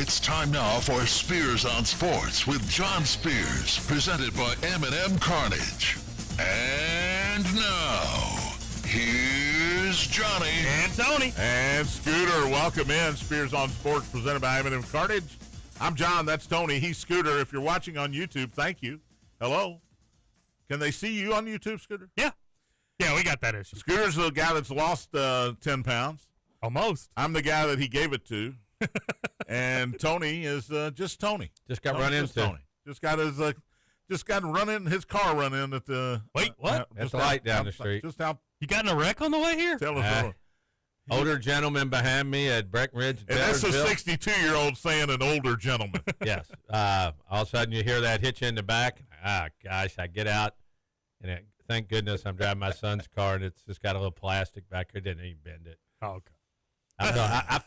It's time now for Spears on Sports with John Spears, presented by M&M Carnage. And now, here's Johnny. And Tony. And Scooter. Welcome in. Spears on Sports, presented by M&M Carnage. I'm John. That's Tony. He's Scooter. If you're watching on YouTube, thank you. Hello. Can they see you on YouTube, Scooter? Yeah. Yeah, we got that issue. Scooter's the guy that's lost 10 pounds. Almost. I'm the guy that he gave it to. And Tony is just Tony. Just got run into. Tony. Just got his car run in at the. Wait, what? At the light down the street. Just out. You got in a wreck on the way here? Tell us. Older gentleman behind me at Breckenridge. And that's a 62-year-old saying an older gentleman. Yes. All of a sudden you hear that hitch in the back. Gosh, I get out, and thank goodness I'm driving my son's car, and it's just got a little plastic back here. Didn't even bend it. Oh, okay. I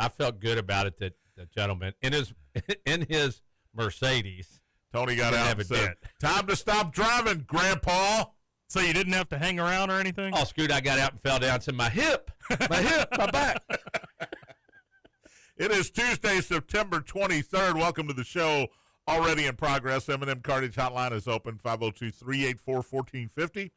felt good about it that the gentleman in his Mercedes. Tony got out and said, "Time to stop driving, Grandpa." So you didn't have to hang around or anything? Oh, Scoot, I got out and fell down and said, my hip, my back. It is Tuesday, September 23rd. Welcome to the show. Already in progress. M&M Carnage Hotline is open, 502-384-1450. If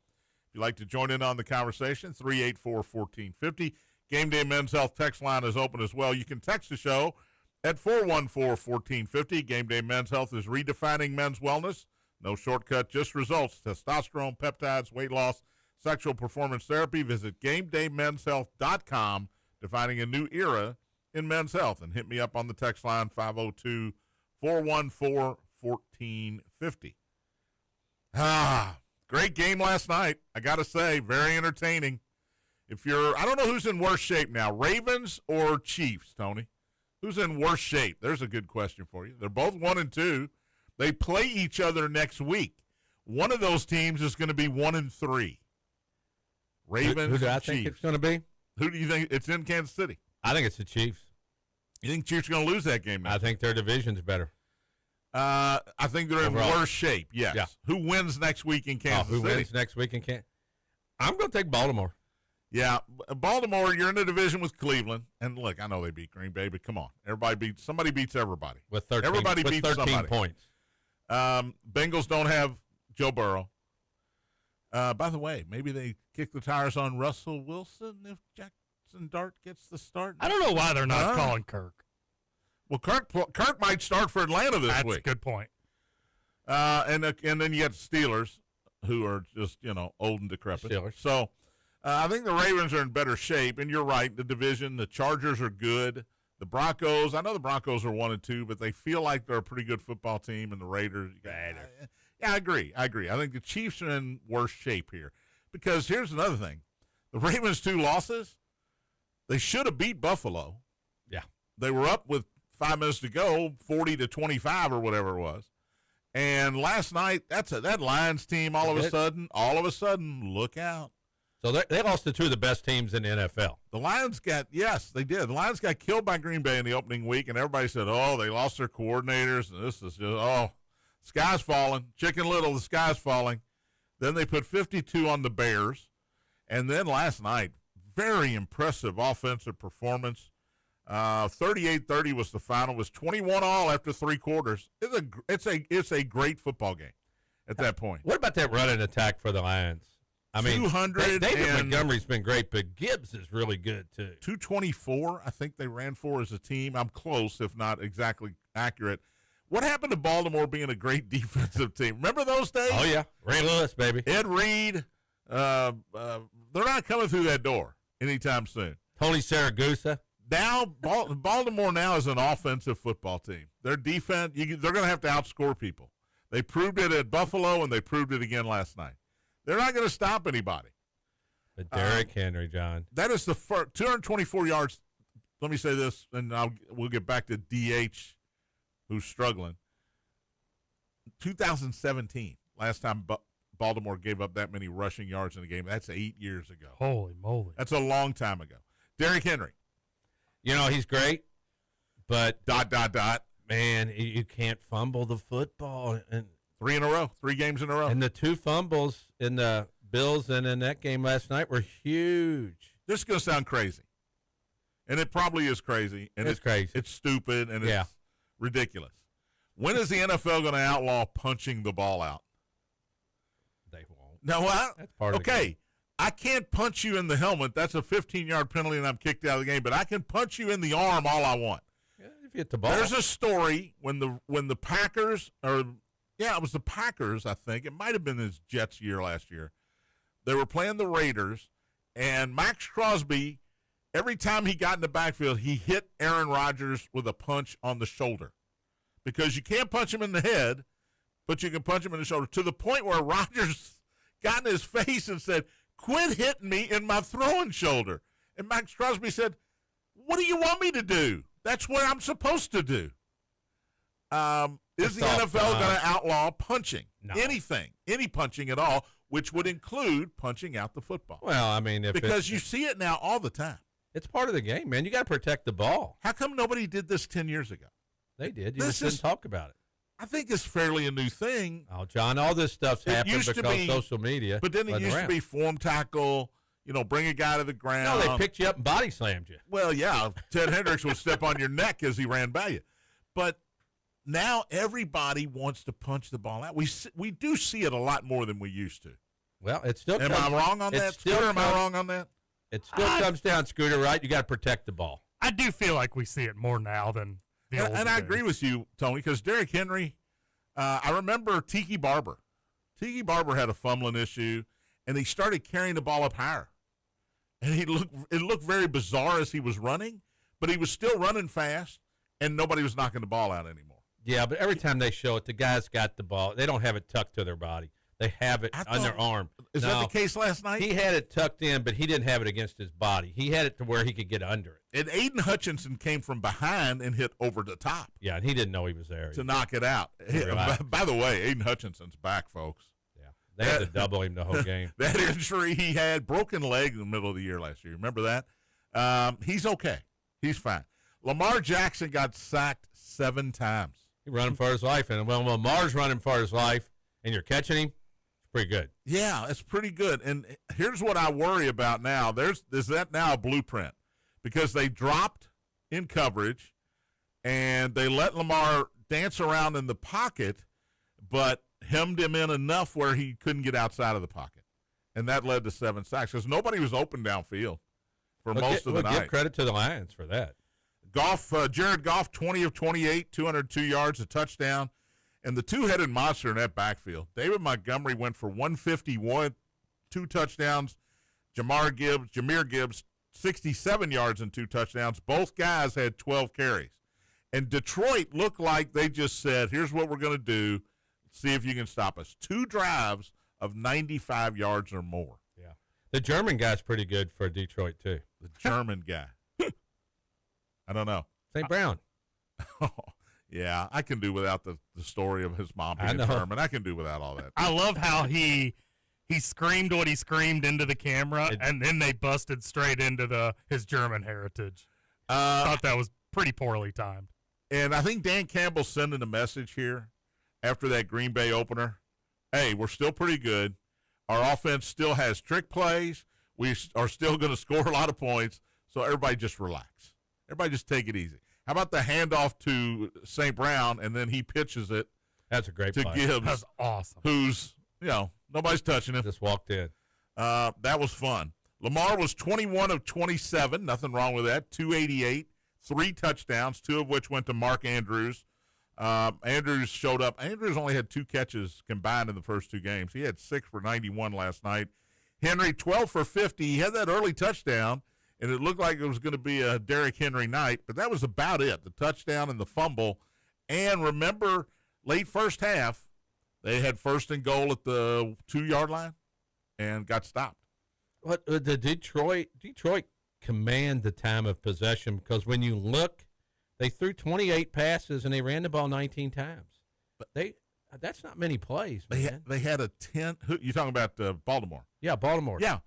you'd like to join in on the conversation, 384-1450. Gameday Men's Health text line is open as well. You can text the show at 414-1450. Gameday Men's Health is redefining men's wellness. No shortcut, just results. Testosterone, peptides, weight loss, sexual performance therapy. Visit GameDayMen'sHealth.com, defining a new era in men's health. And hit me up on the text line, 502-414-1450. Great game last night. I got to say, very entertaining. I don't know who's in worse shape now, Ravens or Chiefs, Tony. Who's in worse shape? There's a good question for you. They're both 1-2. They play each other next week. One of those teams is going to be 1-3. Ravens. Who do I Chiefs. think it's going to be? Who do you think? It's in Kansas City. I think it's the Chiefs. You think Chiefs are going to lose that game now? I think their division's better. I think they're Overall. in worse shape, yes. Yeah. Who wins next week in Kansas Who City? wins next week in Kansas? I'm going to take Baltimore. Yeah, Baltimore, you're in a division with Cleveland. And, look, I know they beat Green Bay, but come on. Somebody beats everybody. With 13, everybody with beats 13 somebody. points. Bengals don't have Joe Burrow. By the way, maybe they kick the tires on Russell Wilson if Jackson Dart gets the start. I don't know why they're not calling Kirk. Well, Kirk might start for Atlanta this That's week. a good point. And then you got the Steelers, who are just, old and decrepit. Steelers. So I think the Ravens are in better shape. And you're right, the division, the Chargers are good. The Broncos, I know the Broncos are 1-2, but they feel like they're a pretty good football team, and the Raiders. Yeah, I agree. I think the Chiefs are in worse shape here. Because here's another thing. The Ravens' 2 losses, they should have beat Buffalo. Yeah. They were up with 5 minutes to go, 40-25 or whatever it was. And last night, that Lions team all of a sudden, look out. So they lost to 2 of the best teams in the NFL. The Lions they did. The Lions got killed by Green Bay in the opening week, and everybody said, they lost their coordinators, and this is just, sky's falling. Chicken Little, the sky's falling. Then they put 52 on the Bears. And then last night, very impressive offensive performance. 38-30 was the final. It was 21 all after 3 quarters. It's a great football game at that point. What about that running attack for the Lions? I mean, 200 David Montgomery's been great, but Gibbs is really good, too. 224, I think they ran for as a team. I'm close, if not exactly accurate. What happened to Baltimore being a great defensive team? Remember those days? Oh, yeah. Ray Lewis, baby. Ed Reed. They're not coming through that door anytime soon. Tony Saragusa. Now, Baltimore now is an offensive football team. Their defense, they're going to have to outscore people. They proved it at Buffalo, and they proved it again last night. They're not going to stop anybody. But Derrick Henry, John. That is the first 224 yards. Let me say this, and we'll get back to DH, who's struggling. 2017, last time Baltimore gave up that many rushing yards in a game. That's 8 years ago. Holy moly. That's a long time ago. Derrick Henry. He's great, but ... Man, you can't fumble the football. And 3 in a row, 3 games in a row. And the 2 fumbles in the Bills and in that game last night were huge. This is going to sound crazy. and it probably is crazy, and It's crazy. It's stupid, and Yeah. it's ridiculous. When is the NFL going to outlaw punching the ball out? They won't. No, That's part of the okay. game. I can't punch you in the helmet. That's a 15-yard penalty, and I'm kicked out of the game. But I can punch you in the arm all I want. Yeah, if you hit the ball. There's a story when the Packers, it was the Packers, I think. It might have been his Jets year last year. They were playing the Raiders, and Max Crosby, every time he got in the backfield, he hit Aaron Rodgers with a punch on the shoulder. Because you can't punch him in the head, but you can punch him in the shoulder, to the point where Rodgers got in his face and said, "Quit hitting me in my throwing shoulder." And Max Crosby said, "What do you want me to do? That's what I'm supposed to do." Is the NFL going to outlaw punching? No. Anything, any punching at all, which would include punching out the football? Well, I mean, Because you see it now all the time. it's part of the game, man. You got to protect the ball. How come nobody did this 10 years ago? They did. You This just didn't is- talk about it. I think it's fairly a new thing. Oh, John, all this stuff's It happened used to because be- social media. But then it led used around. to be form tackle, bring a guy to the ground. No, they picked you up and body slammed you. Well, yeah, Ted Hendricks would step on your neck as he ran by you. But now everybody wants to punch the ball out. We do see it a lot more than we used to. Well, it still Am comes, I wrong on it that, still Scooter? Am I comes- wrong on that? It still comes down, Scooter, right? You got to protect the ball. I do feel like we see it more now than the old And I days. agree with you, Tony, because Derrick Henry, I remember Tiki Barber. Tiki Barber had a fumbling issue, and he started carrying the ball up higher. And it looked very bizarre as he was running, but he was still running fast, and nobody was knocking the ball out anymore. Yeah, but every time they show it, the guys got the ball. They don't have it tucked to their body. They have it I on their thought- arm. Is No, that the case last night? He had it tucked in, but he didn't have it against his body. He had it to where he could get under it. And Aiden Hutchinson came from behind and hit over the top Yeah, and he didn't know he was there. to knock it out. Relax. By the way, Aiden Hutchinson's back, folks. Yeah, they had to double him the whole game. That injury he had, broken leg in the middle of the year last year. Remember that? He's okay. He's fine. Lamar Jackson got sacked 7 times. He running for his life, and when Lamar's running for his life, and you're catching him, it's pretty good. Yeah, it's pretty good. And here's what I worry about now. Is that now a blueprint? Because they dropped in coverage, and they let Lamar dance around in the pocket, but hemmed him in enough where he couldn't get outside of the pocket. And that led to 7 sacks because nobody was open downfield for most of the night. Give credit to the Lions for that. Jared Goff, 20 of 28, 202 yards, a touchdown. And the two-headed monster in that backfield. David Montgomery went for 151, 2 touchdowns. Jahmyr Gibbs, 67 yards and 2 touchdowns. Both guys had 12 carries. And Detroit looked like they just said, here's what we're going to do. See if you can stop us. 2 drives of 95 yards or more. Yeah, the German guy's pretty good for Detroit too. The German guy. I don't know. St. Brown. Yeah, I can do without the story of his mom I being know. German. I can do without all that. I love how he screamed what he screamed into the camera, and then they busted straight into his German heritage. Thought that was pretty poorly timed. And I think Dan Campbell's sending a message here after that Green Bay opener. Hey, we're still pretty good. Our offense still has trick plays. We are still going to score a lot of points. So everybody just relax. Everybody just take it easy. How about the handoff to St. Brown, and then he pitches it That's a great to play. Gibbs, That was awesome. who's, nobody's touching him. Just walked in. That was fun. Lamar was 21 of 27. Nothing wrong with that. 288, 3 touchdowns, 2 of which went to Mark Andrews. Andrews showed up. Andrews only had 2 catches combined in the first 2 games. He had 6 for 91 last night. Henry, 12 for 50. He had that early touchdown, and it looked like it was going to be a Derrick Henry night, but that was about it, the touchdown and the fumble. And remember, late first half, they had 1st and goal at the 2-yard line and got stopped. What the Detroit command the time of possession because when you look, they threw 28 passes and they ran the ball 19 times. But that's not many plays, man. They had a 10. You're talking about Baltimore? Yeah, Baltimore. Yeah,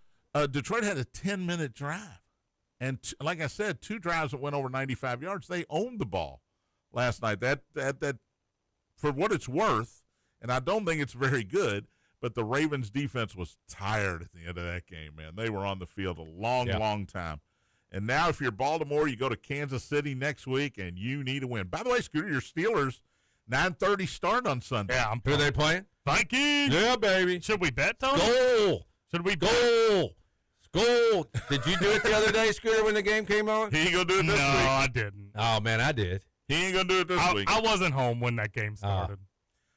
Detroit had a 10-minute drive, and like I said, 2 drives that went over 95 yards. They owned the ball last night. That for what it's worth, and I don't think it's very good. But the Ravens defense was tired at the end of that game, man. They were on the field a long time. And now if you're Baltimore, you go to Kansas City next week, and you need a win. By the way, Scooter, your Steelers, 9:30 start on Sunday. Yeah, Who are they playing? Vikings. Yeah, baby. Should we bet, Tony? Goal. Should we Goal. Goal. Did you do it the other day, Scooter, when the game came on? He ain't going to do it this No, week. I didn't. Oh, man, I did. He ain't going to do it this week. I wasn't home when that game started.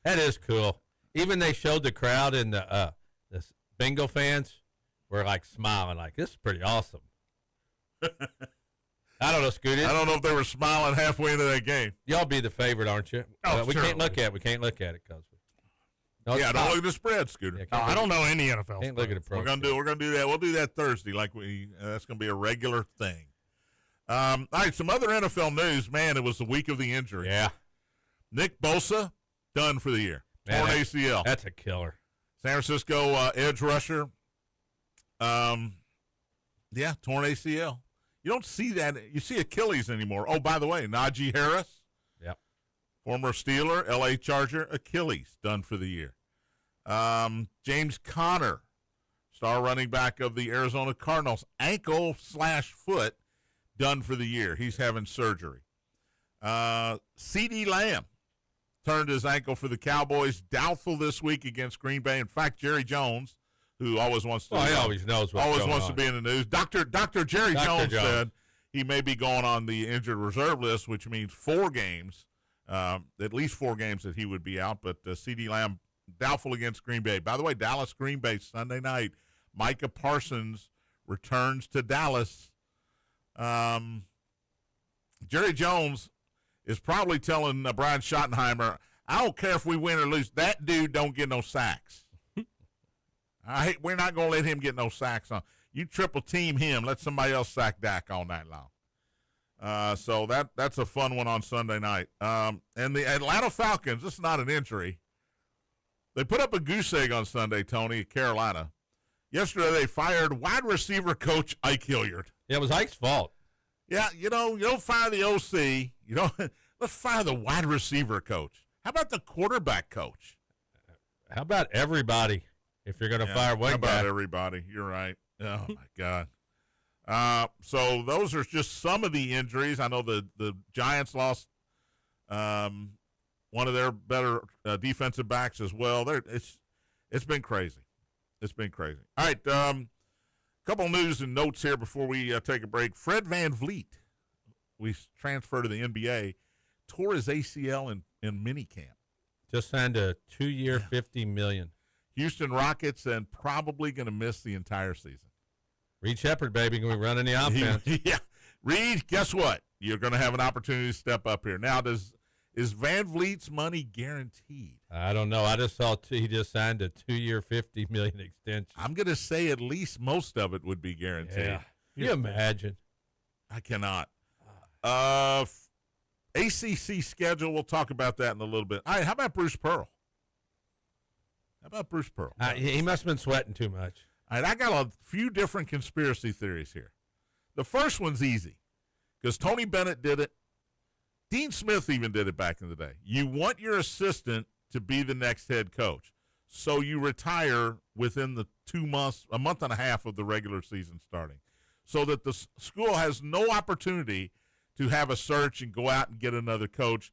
That is cool. Even they showed the crowd and the bingo fans were like smiling, like, this is pretty awesome. I don't know, Scooter. I don't know if they were smiling halfway into that game. Y'all be the favorite, aren't you? Oh, we sure. can't look at it. We can't look at it because Don't look at the spread, Scooter. Yeah, I don't know any NFL. Can't look at it. We're gonna do that. We'll do that Thursday. That's gonna be a regular thing. All right, some other NFL news. Man, it was the week of the injury. Yeah. Nick Bosa done for the year. Torn ACL. That's a killer. San Francisco edge rusher. Torn ACL. You don't see that. You see Achilles anymore. Oh, by the way, Najee Harris. Yep. Former Steeler, L.A. Charger, Achilles done for the year. James Conner, star running back of the Arizona Cardinals, ankle/foot done for the year. He's having surgery. CeeDee Lamb turned his ankle for the Cowboys, doubtful this week against Green Bay. In fact, Jerry Jones, who always wants to, he always knows what's always going wants on. to be in the news. Dr. Jerry Jones said he may be going on the injured reserve list, which means 4 games, at least 4 games that he would be out. But CeeDee Lamb doubtful against Green Bay. By the way, Dallas Green Bay Sunday night. Micah Parsons returns to Dallas. Jerry Jones is probably telling Brian Schottenheimer, I don't care if we win or lose. That dude don't get no sacks. We're not going to let him get no sacks on. You triple team him. Let somebody else sack Dak all night long. So that's a fun one on Sunday night. And the Atlanta Falcons, this is not an injury. They put up a goose egg on Sunday, Tony, at Carolina. Yesterday they fired wide receiver coach Ike Hilliard. Yeah, it was Ike's fault. Yeah, you don't fire the OC. Let's fire the wide receiver coach. How about the quarterback coach? How about everybody? If you're going to fire one how about guy. everybody? You're right. Oh, my God. So those are just some of the injuries. I know the Giants lost one of their better defensive backs as well. It's been crazy. It's been crazy. All right, couple news and notes here before we take a break. Fred VanVleet, we transferred to the NBA, tore his ACL in minicamp. Just signed a 2-year, $50 million. Houston Rockets, and probably going to miss the entire season. Reed Shepard, baby, going to be running the offense. Yeah. Reed, guess what? You're going to have an opportunity to step up here. Now, is VanVleet's money guaranteed? I don't know. I just saw he just signed a 2-year, $50 million extension. I'm going to say at least most of it would be guaranteed. Yeah. Can you imagine? I cannot. ACC schedule, we'll talk about that in a little bit. All right, how about Bruce Pearl? He must have been sweating too much. All right, I got a few different conspiracy theories here. The first one's easy because Tony Bennett did it. Dean Smith even did it back in the day. You want your assistant to be the next head coach, so you retire within the 2 months, a month and a half of the regular season starting, so that the school has no opportunity to have a search and go out and get another coach.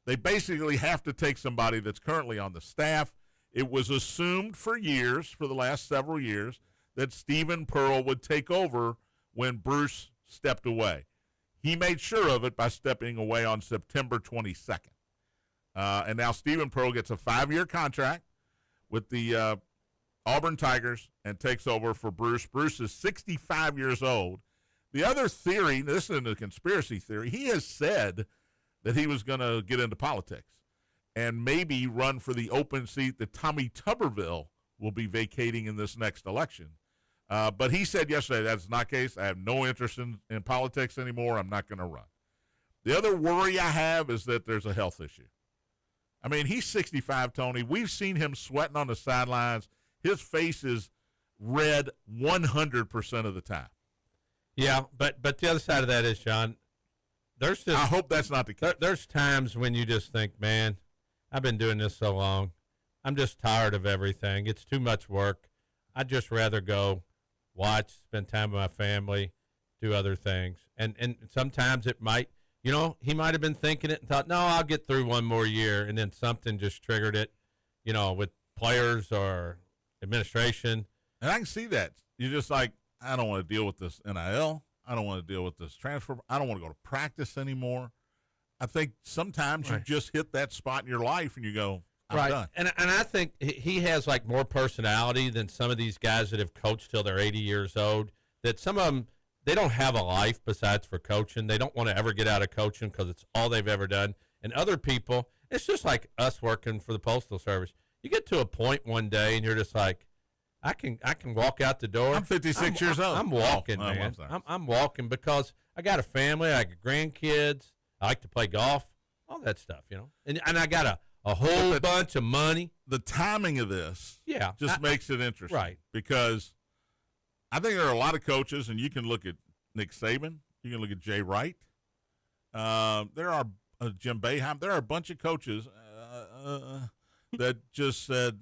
They basically have to take somebody that's currently on the staff. It was assumed for years, for the last several years, that Stephen Pearl would take over when Bruce stepped away. He made sure of it by stepping away on September 22nd. And now Stephen Pearl gets a 5-year contract with the Auburn Tigers and takes over for Bruce. Bruce is 65 years old. The other theory, this isn't a conspiracy theory, he has said that he was going to get into politics and maybe run for the open seat that Tommy Tuberville will be vacating in this next election. But he said yesterday that's not the case. I have no interest in politics anymore. I'm not going to run. The other worry I have is that there's a health issue. I mean, he's 65, Tony. We've seen him sweating on the sidelines. His face is red 100% of the time. Yeah, but the other side of that is, John, I hope that's not the case. There's times when you just think, man, I've been doing this so long. I'm just tired of everything. It's too much work. I'd just rather go watch, spend time with my family, do other things. And sometimes it might, he might have been thinking it and thought, no, I'll get through one more year. And then something just triggered it, with players or administration. And I can see that. You're just like, I don't want to deal with this NIL. I don't want to deal with this transfer. I don't want to go to practice anymore. I think sometimes you just hit that spot in your life and you go, I'm done. And I think he has like more personality than some of these guys that have coached till they're 80 years old. That some of them, they don't have a life besides for coaching. They don't want to ever get out of coaching because it's all they've ever done. And other people, it's just like us working for the Postal Service. You get to a point one day and you're just like, I can walk out the door. I'm 56 years old. I'm walking, man. I'm walking because I got a family. I got grandkids. I like to play golf, all that stuff, And I got a whole bunch of money. The timing of this just makes it interesting. Right. Because I think there are a lot of coaches, and you can look at Nick Saban. You can look at Jay Wright. There are Jim Boeheim. There are a bunch of coaches that just said,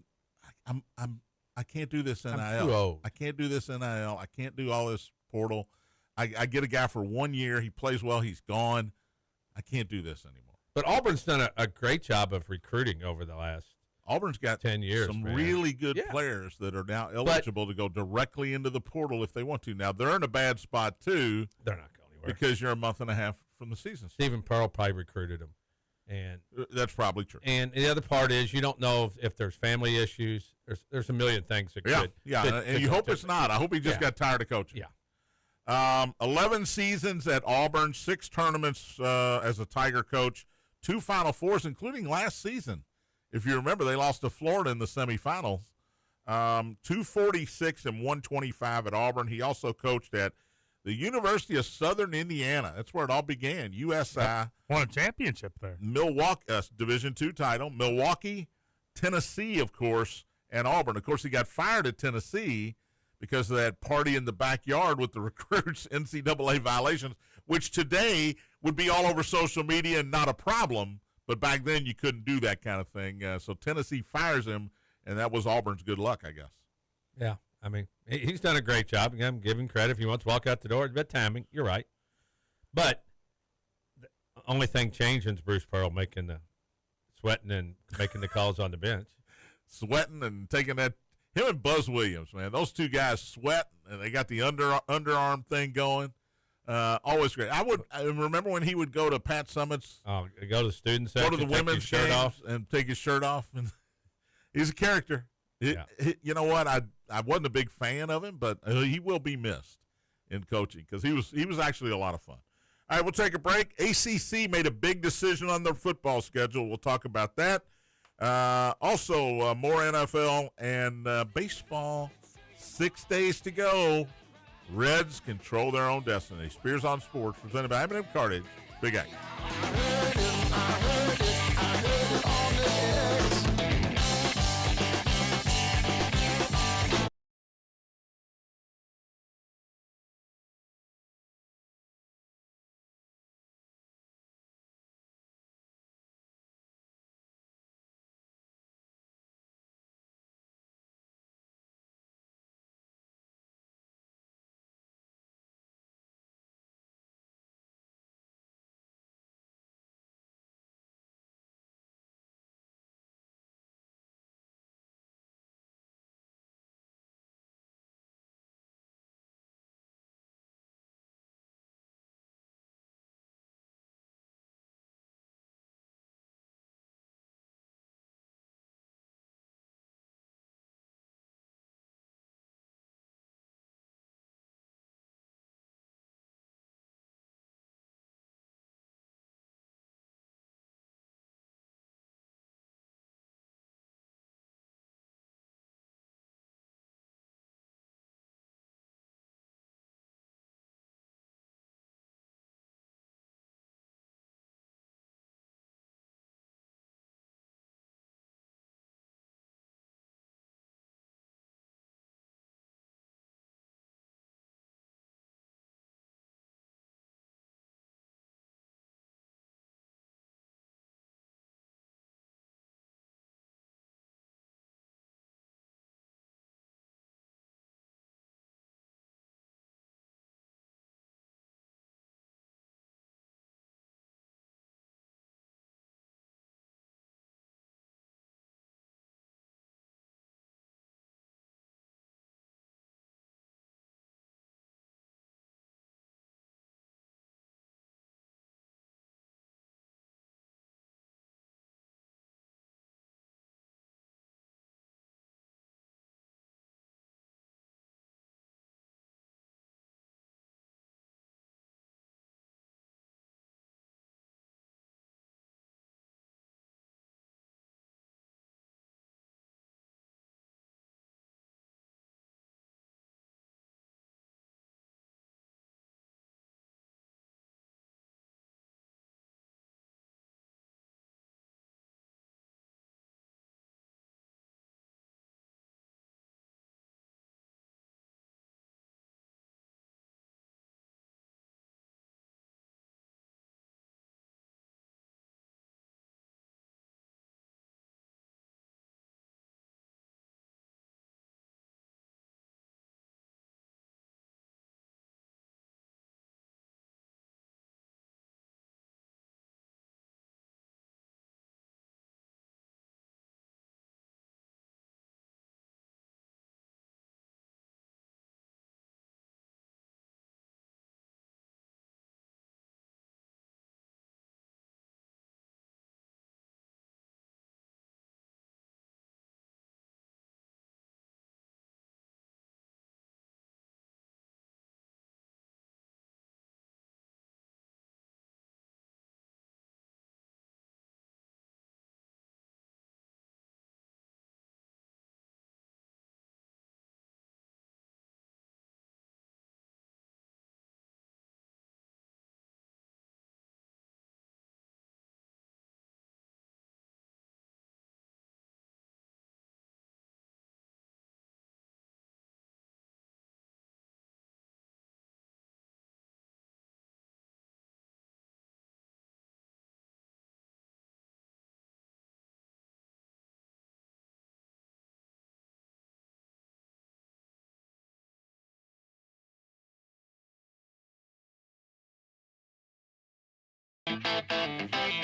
I can't do this NIL. I'm too old. I can't do this NIL. I can't do all this portal. I get a guy for 1 year. He plays well. He's gone. I can't do this anymore. But Auburn's done a great job of recruiting over the last Auburn's got 10 years, some man. really good players that are now eligible to go directly into the portal if they want to. Now, they're in a bad spot, too. They're not going anywhere. Because you're a month and a half from the season. Stephen Pearl probably recruited them. And that's probably true. And the other part is you don't know if there's family issues. There's a million things that could. And you hope it's not. I hope he just got tired of coaching. Yeah. 11 seasons at Auburn, 6 tournaments as a Tiger coach, 2 Final Fours, including last season. If you remember, they lost to Florida in the semifinals. 246 and 125 at Auburn. He also coached at the University of Southern Indiana. That's where it all began. USI. Won a championship there. Milwaukee, Division II title. Milwaukee, Tennessee, of course, and Auburn. Of course, he got fired at Tennessee because of that party in the backyard with the recruits, NCAA violations, which today would be all over social media and not a problem. But back then you couldn't do that kind of thing. So Tennessee fires him, and that was Auburn's good luck, I guess. Yeah. I mean, he's done a great job. I'm giving credit. If he wants to walk out the door, it's bad timing. You're right. But the only thing changing is Bruce Pearl sweating and making the calls on the bench. Sweating and taking that. Him and Buzz Williams, man. Those two guys sweat, and they got the underarm thing going. Always great. I remember when he would go to Pat Summitt's. Oh, go to the student section. Go to the women's shirt off and take his shirt off. And he's a character. You know what? I wasn't a big fan of him, but he will be missed in coaching because he was actually a lot of fun. All right, we'll take a break. ACC made a big decision on their football schedule. We'll talk about that. Also, more NFL and baseball. 6 days to go. Reds control their own destiny. Spears on Sports, presented by M&M Cartage. Big X.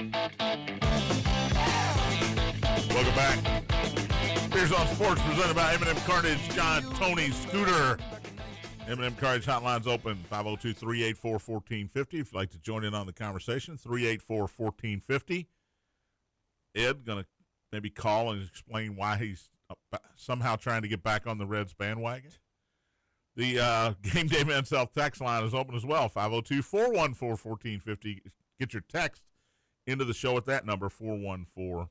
Welcome back. Spears on Sports presented by M&M Cartage, John, Tony, Scooter. M&M Cartage hotline's open, 502-384-1450. If you'd like to join in on the conversation, 384-1450. Ed going to maybe call and explain why he's somehow trying to get back on the Reds bandwagon. The Game Day Men's Health text line is open as well, 502-414-1450. Get your text into the show at that number, 414-1450.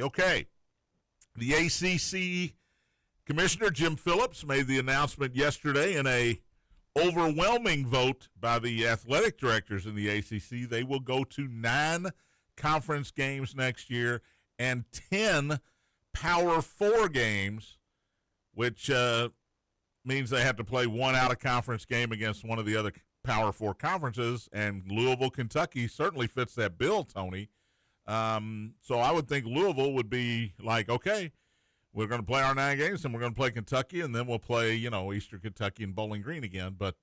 Okay, the ACC Commissioner Jim Phillips made the announcement yesterday in a overwhelming vote by the athletic directors in the ACC. They will go to 9 conference games next year and 10 Power 4 games, which means they have to play one out-of-conference game against one of the other Power 4 conferences, and Louisville, Kentucky certainly fits that bill, Tony. So I would think Louisville would be like, okay, we're going to play our 9 games, and we're going to play Kentucky, and then we'll play, Eastern Kentucky and Bowling Green again. But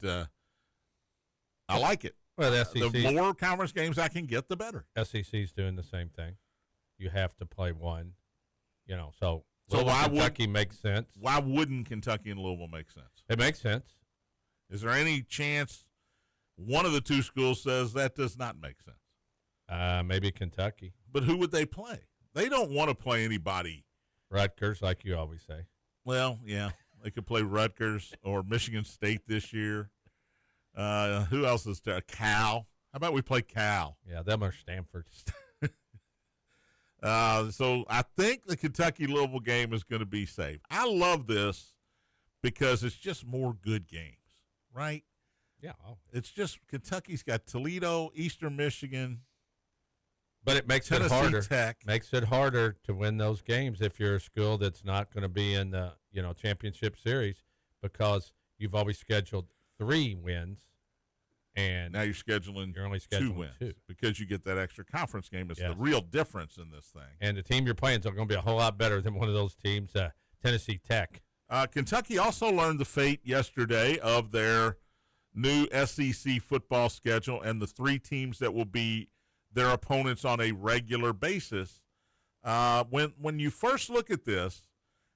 I like it. Well, the SEC, the more conference games I can get, the better. SEC's doing the same thing. You have to play one, so why Kentucky makes sense. Why wouldn't Kentucky and Louisville make sense? It makes sense. Is there any chance one of the two schools says that does not make sense? Maybe Kentucky. But who would they play? They don't want to play anybody. Rutgers, like you always say. Well, yeah. They could play Rutgers or Michigan State this year. Who else is there? Cal. How about we play Cal? Yeah, them are Stanford. So I think the Kentucky-Louisville game is going to be safe. I love this because it's just more good games, right? Yeah. It's just Kentucky's got Toledo, Eastern Michigan. But it makes Tennessee it harder. Tech. Makes it harder to win those games if you're a school that's not going to be in the championship series, because you've always scheduled 3 wins, and now you're only scheduling 2 wins because you get that extra conference game. It's the real difference in this thing. And the team you're playing is going to be a whole lot better than one of those teams, Tennessee Tech. Kentucky also learned the fate yesterday of their new SEC football schedule and the 3 teams that will be their opponents on a regular basis. When you first look at this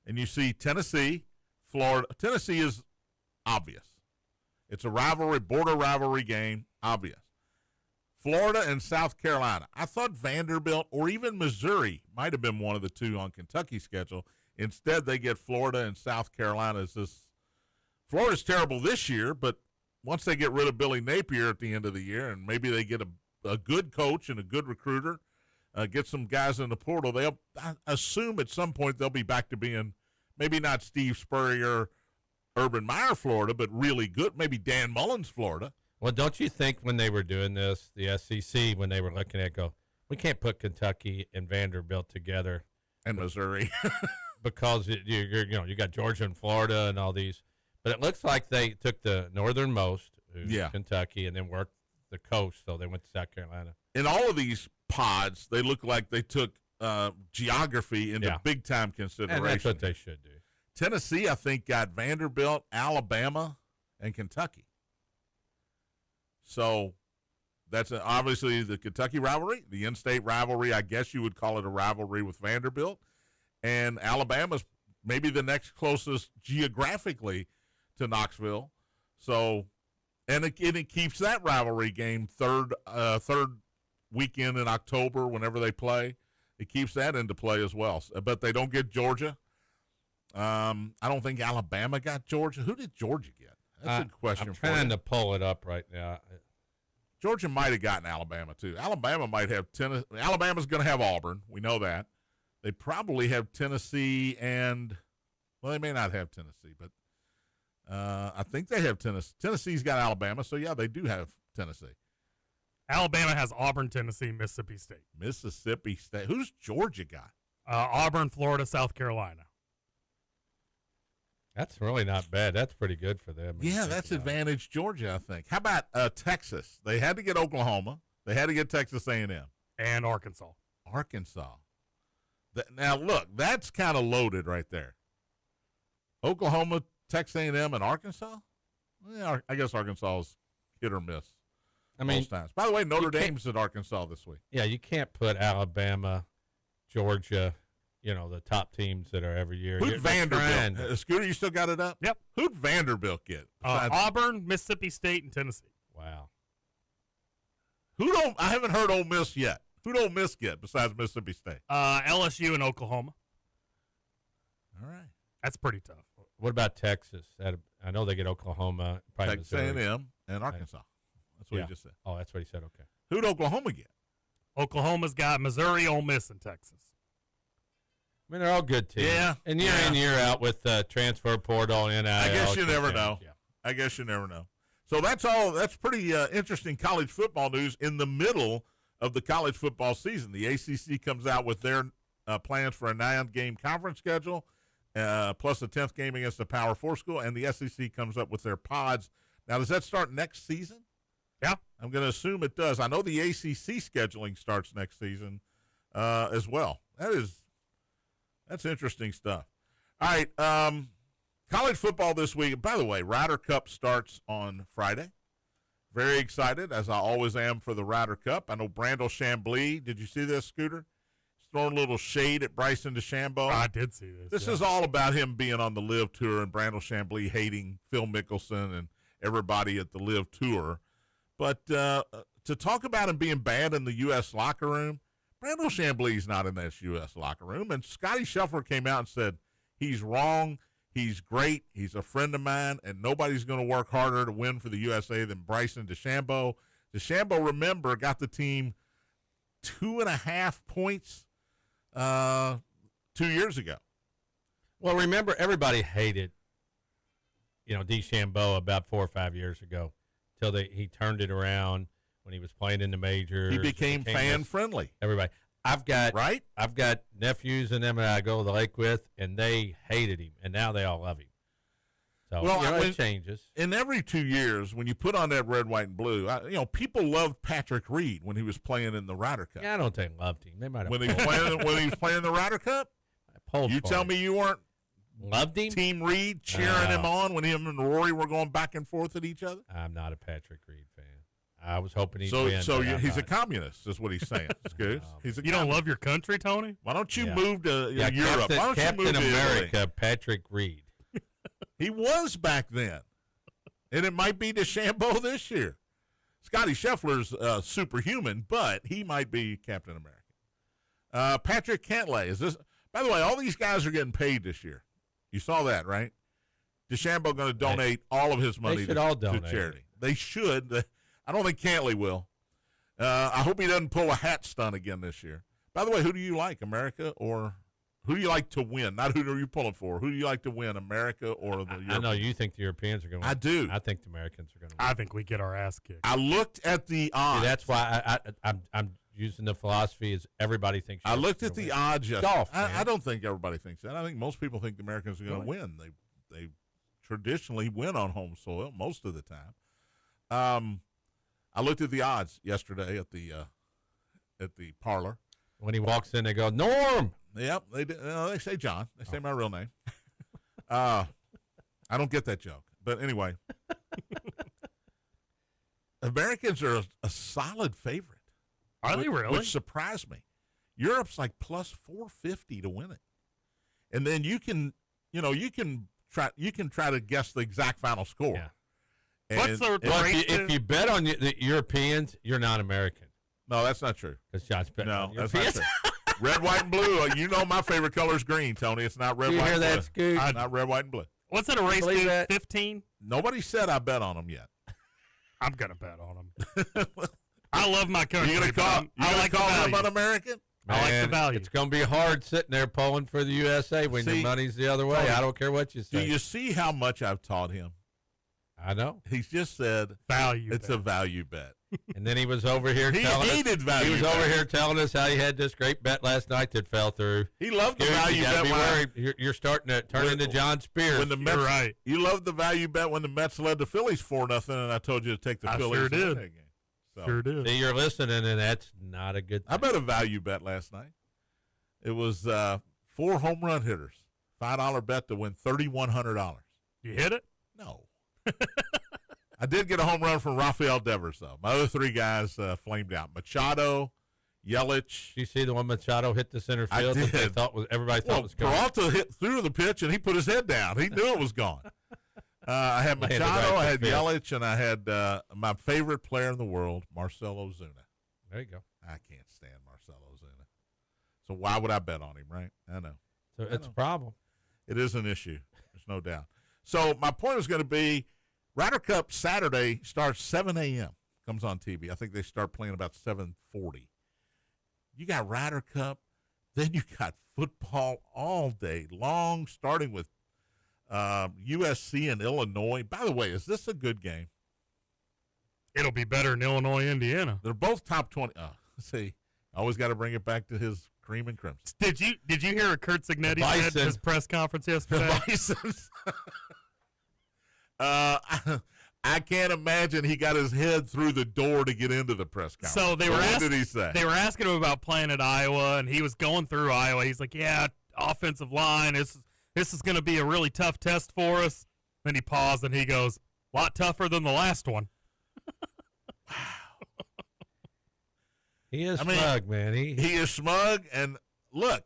and you see Tennessee, Florida, Tennessee is obvious. It's a rivalry, border rivalry game, obvious. Florida and South Carolina. I thought Vanderbilt or even Missouri might have been one of the 2 on Kentucky's schedule. Instead, they get Florida and South Carolina. Florida's terrible this year, but once they get rid of Billy Napier at the end of the year and maybe they get a good coach and a good recruiter, get some guys in the portal, I assume at some point they'll be back to being maybe not Steve Spurrier, Urban Meyer, Florida, but really good, maybe Dan Mullen's Florida. Well, don't you think when they were doing this, the SEC, when they were looking at we can't put Kentucky and Vanderbilt together. And Missouri. Because you got Georgia and Florida and all these. But it looks like they took the northernmost, who's Kentucky, and then worked the coast, so they went to South Carolina. In all of these pods, they look like they took geography into big-time consideration. And that's what they should do. Tennessee, I think, got Vanderbilt, Alabama, and Kentucky. So that's obviously the Kentucky rivalry, the in-state rivalry. I guess you would call it a rivalry with Vanderbilt. And Alabama's maybe the next closest geographically to Knoxville. So, and it keeps that rivalry game third weekend in October whenever they play. It keeps that into play as well. But they don't get Georgia. I don't think Alabama got Georgia. Who did Georgia get? That's a good question. I'm trying to pull it up right now. Georgia might have gotten Alabama, too. Alabama might have Tennessee. Alabama's going to have Auburn. We know that. They probably have Tennessee and, well, they may not have Tennessee, but I think they have Tennessee. Tennessee's got Alabama, so, yeah, they do have Tennessee. Alabama has Auburn, Tennessee, Mississippi State. Mississippi State. Who's Georgia got? Auburn, Florida, South Carolina. That's really not bad. That's pretty good for them. Yeah, that's advantage Georgia, I think. How about Texas? They had to get Oklahoma. They had to get Texas A&M. And Arkansas. Now, look, that's kind of loaded right there. Oklahoma, Texas A&M, and Arkansas? Yeah, I guess Arkansas is hit or miss. I mean, most times. By the way, Notre Dame's at Arkansas this week. Yeah, you can't put Alabama, Georgia, the top teams that are every year. Who'd Vanderbilt? Scooter, you still got it up? Yep. Who'd Vanderbilt get? Auburn, Mississippi State, and Tennessee. Wow. I haven't heard Ole Miss yet. Who'd Ole Miss get besides Mississippi State? LSU and Oklahoma. All right. That's pretty tough. What about Texas? I know they get Oklahoma, probably Texas Missouri. A&M and Arkansas. That's what he just said. Oh, that's what he said. Okay. Who'd Oklahoma get? Oklahoma's got Missouri, Ole Miss, and Texas. I mean, they're all good teams. Yeah. And year in, year out with transfer portal, NIL. I guess you never know. Yeah. I guess you never know. So that's all. That's pretty interesting college football news in the middle of the college football season. The ACC comes out with their plans for a 9-game conference schedule, plus a 10th game against the Power 4 school, and the SEC comes up with their pods. Now, does that start next season? Yeah. I'm going to assume it does. I know the ACC scheduling starts next season as well. That's interesting stuff. All right, college football this week. By the way, Ryder Cup starts on Friday. Very excited, as I always am, for the Ryder Cup. I know Brandel Chambly. Did you see this, Scooter? He's throwing a little shade at Bryson DeChambeau. I did see this. This is all about him being on the Live Tour and Brandel Chambly hating Phil Mickelson and everybody at the Live Tour. But to talk about him being bad in the U.S. locker room, Brandel Chambly's not in this U.S. locker room. And Scotty Scheffler came out and said, he's wrong, he's great, he's a friend of mine, and nobody's going to work harder to win for the USA than Bryson DeChambeau. DeChambeau, remember, got the team 2.5 points 2 years ago. Well, remember, everybody hated, DeChambeau about 4 or 5 years ago till he turned it around when he was playing in the majors. He became fan-friendly. Everybody. I've got nephews and them that I go to the lake with, and they hated him, and now they all love him. So, it changes. In every 2 years, when you put on that red, white, and blue, people loved Patrick Reed when he was playing in the Ryder Cup. Yeah, I don't think loved him. They might have when he was playing the Ryder Cup. You tell me you weren't loved him. Team Reed cheering him on when him and Rory were going back and forth at each other. I'm not a Patrick Reed fan. I was hoping he'd win. He's a communist, is what he's saying. You don't love your country, Tony? Why don't you move to Europe? Why don't Captain you move to America, Italy? Patrick Reed. He was back then, and it might be DeChambeau this year. Scotty Scheffler's superhuman, but he might be Captain America. Patrick Cantlay is this. By the way, all these guys are getting paid this year. You saw that, right? DeChambeau going to donate all of his money to charity. They should. I don't think Cantlay will. I hope he doesn't pull a hat stunt again this year. By the way, who do you like, America, or who do you like to win? Not who are you pulling for. Who do you like to win, America or the Europeans? I know you think the Europeans are going to win. I do. I think the Americans are going to win. I think we get our ass kicked. I looked at the odds. See, that's why I'm using the philosophy is everybody thinks. I looked at the odds yesterday. Golf, I don't think everybody thinks that. I think most people think the Americans are going to win. They traditionally win on home soil most of the time. I looked at the odds yesterday at the parlor. When he walks in, they go, Norm. Yep, they say John. They say my real name. I don't get that joke, but anyway, Americans are a solid favorite. Are they really? Which surprised me. Europe's like plus 450 to win it, and then you can try to guess the exact final score. Yeah. What's the if you bet on the Europeans, you're not American. No, that's not true. Because John's betting on that's Europeans. not true. Red, white, and blue. You know my favorite color is green, Tony. It's not red, You white, hear and blue. that, Scoot? Not red, white, and blue. What's it a race Believe to? that? 15? Nobody said I bet on them yet. I'm going to bet on them. I love my country. You gonna call them un-American? I like the value. It's going to be hard sitting there pulling for the USA when your money's the other way. Tony, I don't care what you say. Do you see how much I've taught him? I know. He's just said value. It's a value bet. And then he was over here telling us how he had this great bet last night that fell through. He loved the value bet. You're starting to turn into John Spears. When the Mets, You're right. You loved the value bet when the Mets led the Phillies 4-0, and I told you to take the Phillies. Sure did. Game. So, Sure did. See, you're listening, and that's not a good thing. I bet a value bet last night. It was 4 home run hitters, $5 bet to win $3,100. You hit it? No. I did get a home run from Rafael Devers, though. My other three guys flamed out. Machado, Yelich. Did you see the one Machado hit the center field? I That did. Everybody thought was gone. Peralta hit through the pitch, and he put his head down. He knew it was gone. I had Landed Machado, right I had to field. Yelich, and I had my favorite player in the world, Marcell Ozuna. There you go. I can't stand Marcell Ozuna. So why would I bet on him, right? I know. So it's a problem. It is an issue. There's no doubt. So my point was going to be Ryder Cup Saturday starts 7 a.m. Comes on TV. I think they start playing about 7:40. You got Ryder Cup. Then you got football all day long, starting with USC and Illinois. By the way, is this a good game? It'll be better in Illinois, Indiana. They're both top 20. See, always got to bring it back to his cream and crimson. Did you hear what Kurt Signetti said at his press conference yesterday? Bisons. I can't imagine he got his head through the door to get into the press conference. So what did he say? They were asking him about playing at Iowa, and he was going through Iowa. He's like, "Yeah, offensive line. This is going to be a really tough test for us." Then he paused and he goes, "A lot tougher than the last one." He is smug, man. He is smug, and look,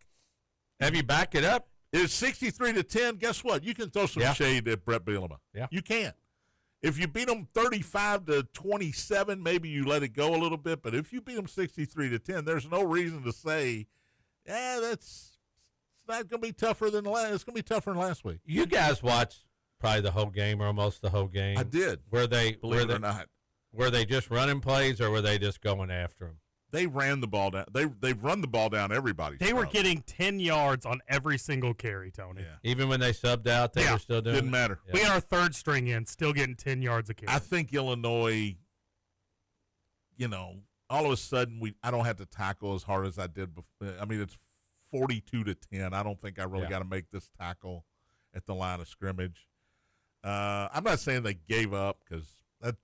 Have you back it up? it's 63-10. Guess what? You can throw some shade at Brett Bielema. Yeah. You can. If you beat them 35-27, maybe you let it go a little bit. But if you beat them 63-10, there's no reason to say, it's not going to be tougher than it's going to be tougher than last week. You guys watched probably the whole game or almost the whole game. I did. Believe it or not. Were they just running plays or were they just going after them? They ran the ball down. They've run the ball down everybody's They were throat. getting 10 yards on every single carry, Tony. Yeah. Even when they subbed out, they were still doing Didn't it? matter. Yeah. We had our third string in, still getting 10 yards a carry. I think Illinois, all of a sudden I don't have to tackle as hard as I did before. I mean, it's 42-10. I don't think I really got to make this tackle at the line of scrimmage. I'm not saying they gave up because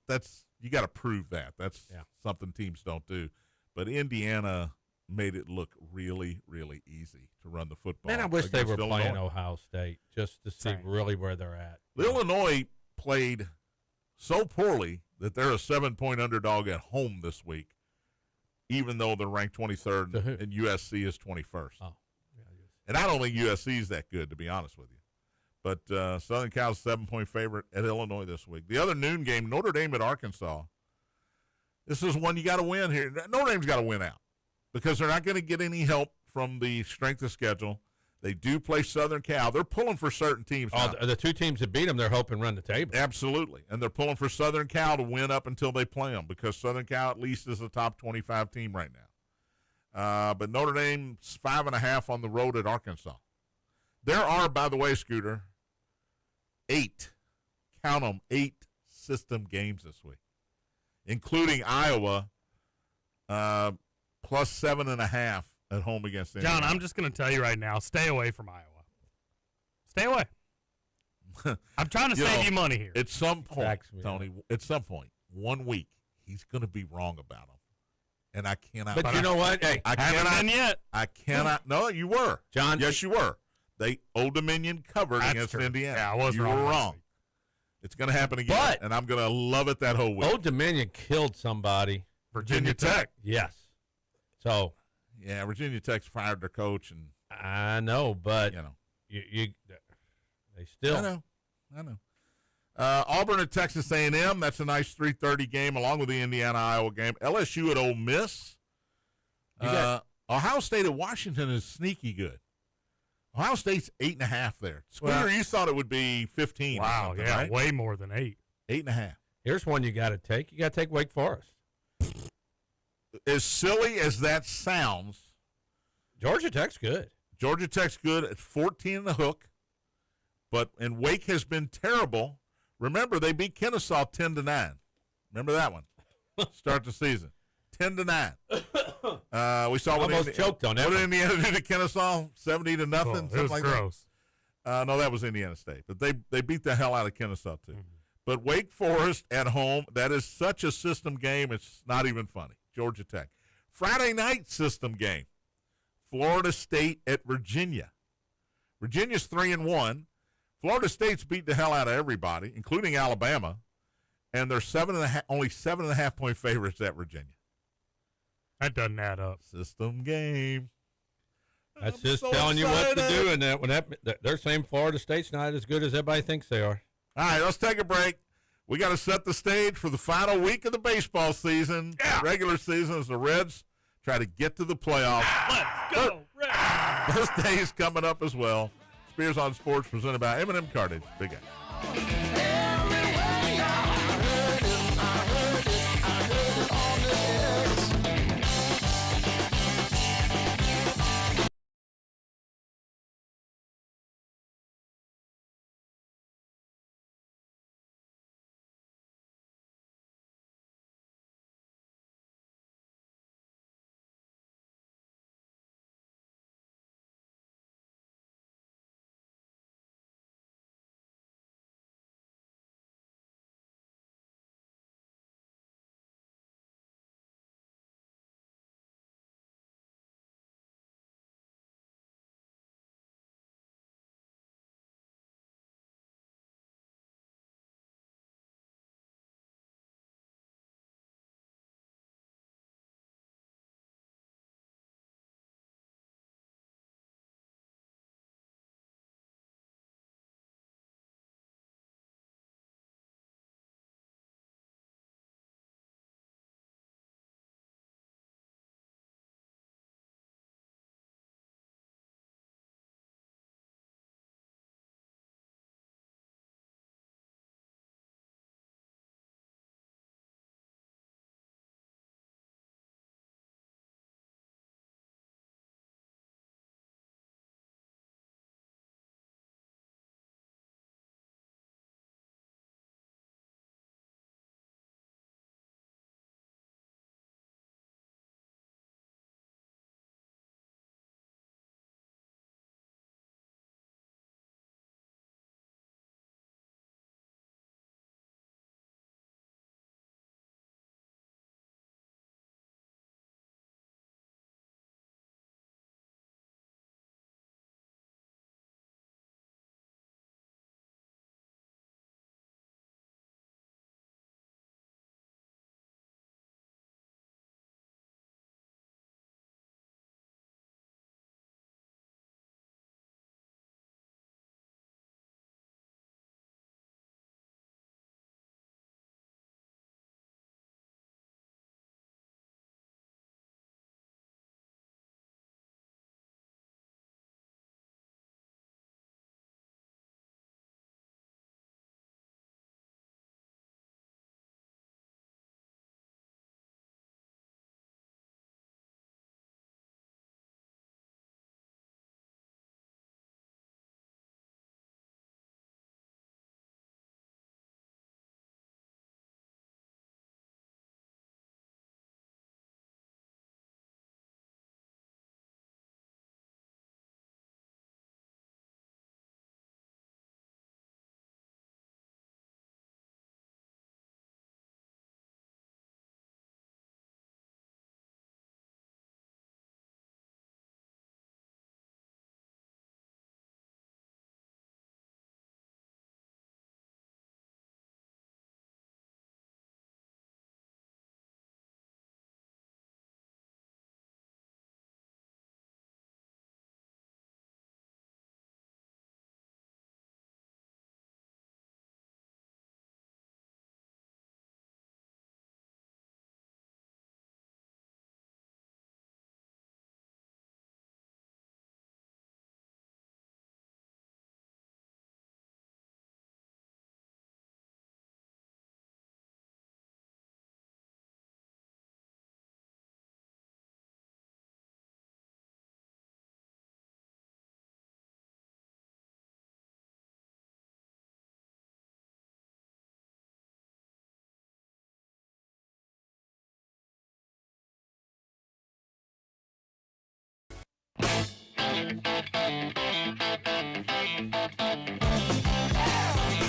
that's you got to prove that. That's something teams don't do. But Indiana made it look really, really easy to run the football. Man, I wish they were against playing Illinois. Ohio State just to see Same. really where they're at. Illinois played so poorly that they're a 7-point underdog at home this week, even though they're ranked 23rd To who? and USC is 21st. Oh. And I don't think USC is that good, to be honest with you. But Southern Cal's 7-point favorite at Illinois this week. The other noon game, Notre Dame at Arkansas. This is one you got to win here. Notre Dame's got to win out because they're not going to get any help from the strength of schedule. They do play Southern Cal. They're pulling for certain teams now. The two teams that beat them, they're hoping run the table. Absolutely. And they're pulling for Southern Cal to win up until they play them because Southern Cal at least is a top 25 team right now. But Notre Dame's 5.5 on the road at Arkansas. There are, by the way, Scooter, 8 system games this week, including Iowa, plus 7.5 at home against Indiana. John, I'm just going to tell you right now, stay away from Iowa. Stay away. I'm trying to save you money here. At some point, Tracks me Tony, at some point, 1 week, he's going to be wrong about them. And I cannot. But you know what? Hey, I Haven't cannot. been yet. I cannot. No, you were. John. Yes, you were. Old Dominion covered That's against true. Indiana. Yeah, I was you wrong were last wrong. week. It's going to happen again, But- and I'm going to love it that whole week. Old Dominion killed somebody. Virginia Tech. Yes. So Yeah, Virginia Tech's fired their coach, and I know, but you know, they still. I know. Auburn at Texas A&M. That's a nice 3:30 game, along with the Indiana-Iowa game. LSU at Ole Miss. Ohio State at Washington is sneaky good. Ohio State's 8.5 there. Scooter, Well- you thought it would be 15. or Wow, something, yeah, right? way more than 8. 8.5. Here's one you got to take. You got to take Wake Forest. As silly as that sounds, Georgia Tech's good. Georgia Tech's good at 14 and a hook, and Wake has been terrible. Remember, they beat Kennesaw 10-9. Remember that one? Start the season 10-9. We saw what Almost choked on that What did one. Indiana do to Kennesaw? 70-0, Oh, something it was like gross. that. No, that was Indiana State, but they beat the hell out of Kennesaw too. Mm-hmm. But Wake Forest at home, that is such a system game. It's not even funny. Georgia Tech. Friday night system game. Florida State at Virginia. Virginia's 3-1. Florida State's beat the hell out of everybody, including Alabama. and they're only 7.5-point favorites at Virginia. That doesn't add up. System game. That's I'm just so telling you what to excited. do. And they're saying Florida State's not as good as everybody thinks they are. All right, let's take a break. We got to set the stage for the final week of the baseball season, regular season, as the Reds try to get to the playoffs. Let's go, Reds! Birthday's coming up as well. Spears on Sports presented by M&M Cartage. Big A.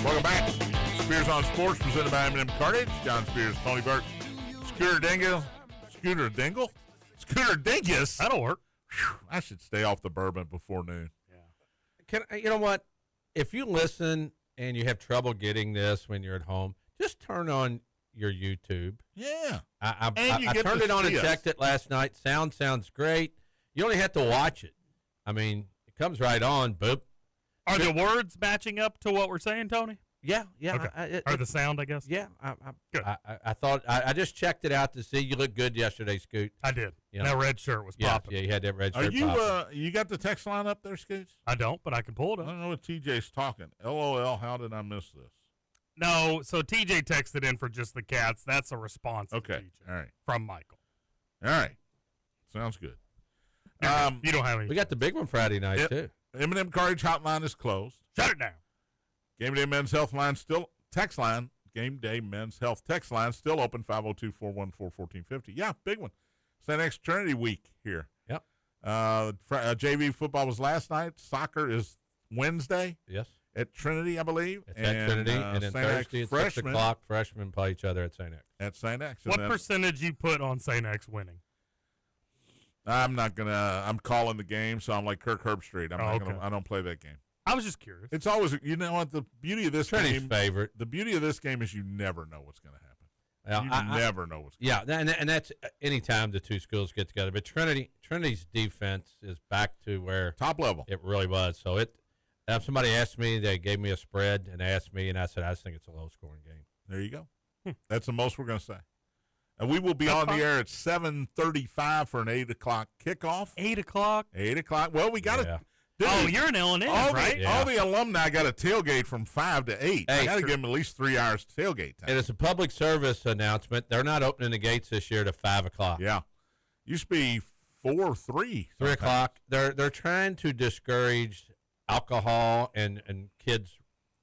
Welcome back. Spears on Sports, presented by M&M Cartage. John Spears, Tony Burke, Scooter Dingus. That'll work. Whew, I should stay off the bourbon before noon. You know what? If you listen and you have trouble getting this when you're at home, just turn on your YouTube. Yeah. I And you get turned to it on and see us. checked it last night. Sounds great. You only have to watch it. I mean, it comes right on. Boop. Are the words matching up to what we're saying, Tony? Yeah. Okay. Or the sound, I guess? Yeah. Good. I thought I just checked it out to see. You looked good yesterday, Scoot. I did. You That know. red shirt was Yeah, popping. yeah, you had that red Are shirt. you popping. you got the text line up there, Scoots? I don't, but I can pull it I up. don't know what TJ's talking. LOL, how did I miss this? No, so TJ texted in for just the cats. That's a response to Okay. TJ All right. from Michael. All right. Sounds good. You don't have any. We got the big one Friday night Yep. too. M&M Cartage hotline is closed. Shut it down. Game Day Men's Health line still, text line, Game Day Men's Health text line still open, 502-414-1450. Yeah, big one. St. X Trinity week here. Yep. JV football was last night. Soccer is Wednesday Yes. at Trinity, I believe. It's at Trinity, and then St. X Thursday at 6 freshmen o'clock, freshmen play each other at St. X. at St. X. And What then- percentage you put on St. X winning? I'm not gonna. I'm calling the game, so I'm like Kirk Herbstreit. I'm not okay. gonna. I don't play that game. I was just curious. It's always. You know what? The beauty of this Trinity's game. favorite. The beauty of this game is you never know what's going to happen. Well, You never know what's. Yeah, and that's any time the two schools get together. But Trinity's defense is back to where Top level. it really was. So if somebody asked me, they gave me a spread and asked me, and I said I just think it's a low scoring game. There you go. That's the most we're going to say. And we will be That's on fine. the air at 7:35 for an 8 o'clock kickoff. 8 o'clock. 8 o'clock. Well, we got Yeah. to. Dude, Oh, you're in L&N, all right? The, all the alumni got a tailgate from 5 to 8. I Hey, got to sure. give them at least 3 hours tailgate time. And it's a public service announcement. They're not opening the gates this year to 5 o'clock. Yeah. Used to be 4 or 3. 3 o'clock. They're trying to discourage alcohol and kids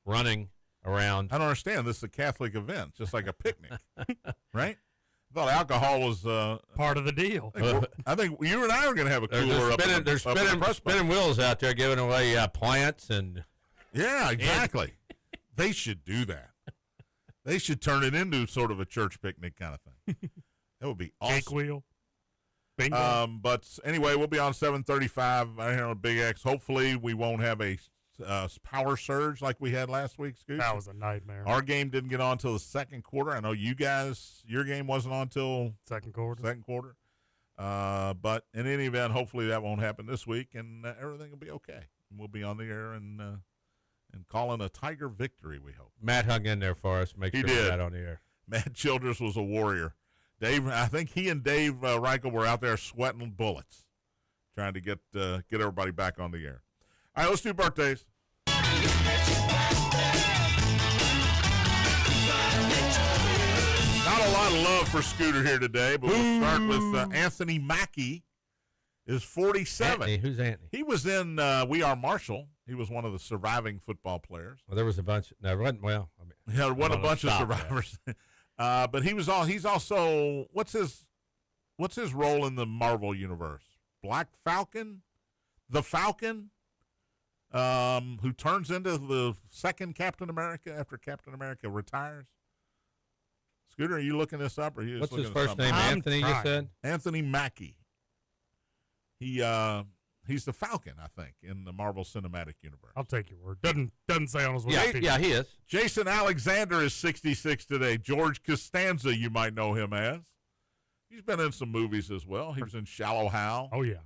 running around. I don't understand. This is a Catholic event, just like a picnic, right? I thought alcohol was. Part of the deal. I think you and I are going to have a cooler up. They're in the press box. spinning wheels out there giving away plants and Yeah, exactly. They should do that. They should turn it into sort of a church picnic kind of thing. That would be Cake awesome. wheel. Bingo. But anyway, we'll be on 7:35 right here on Big X. Hopefully, we won't have a power surge like we had last week, Scoot. that was a nightmare. Our game didn't get on until the second quarter. I know you guys, your game wasn't on until Second quarter. second quarter. But in any event, hopefully that won't happen this week, and everything will be okay. We'll be on the air and calling a Tiger victory, we hope. Matt hung in there for us. Make He sure we did. got on the air. Matt Childress was a warrior. Dave, I think he and Dave Reichel were out there sweating bullets, trying to get everybody back on the air. All right, let's do birthdays. Not a lot of love for Scooter here today, but we'll start with Anthony Mackie. Is 47. Anthony, who's Anthony? He was in We Are Marshall. He was one of the surviving football players. Well, there was a bunch. No, it wasn't. Well, I mean, He had won a I'm gonna bunch of stop there. survivors. But he's also what's his role in the Marvel universe? Black Falcon, the Falcon, who turns into the second Captain America after Captain America retires. Scooter, are you looking this up, or are you just what's his looking at first something? name? I'm Anthony, you trying. said? Anthony Mackie. He's the Falcon, I think, in the Marvel Cinematic Universe. I'll take your word. Doesn't say on his Yeah, Wikipedia. yeah, he is. Jason Alexander is 66 today. George Costanza, you might know him as. He's been in some movies as well. He was in Shallow Hal. Oh, yeah.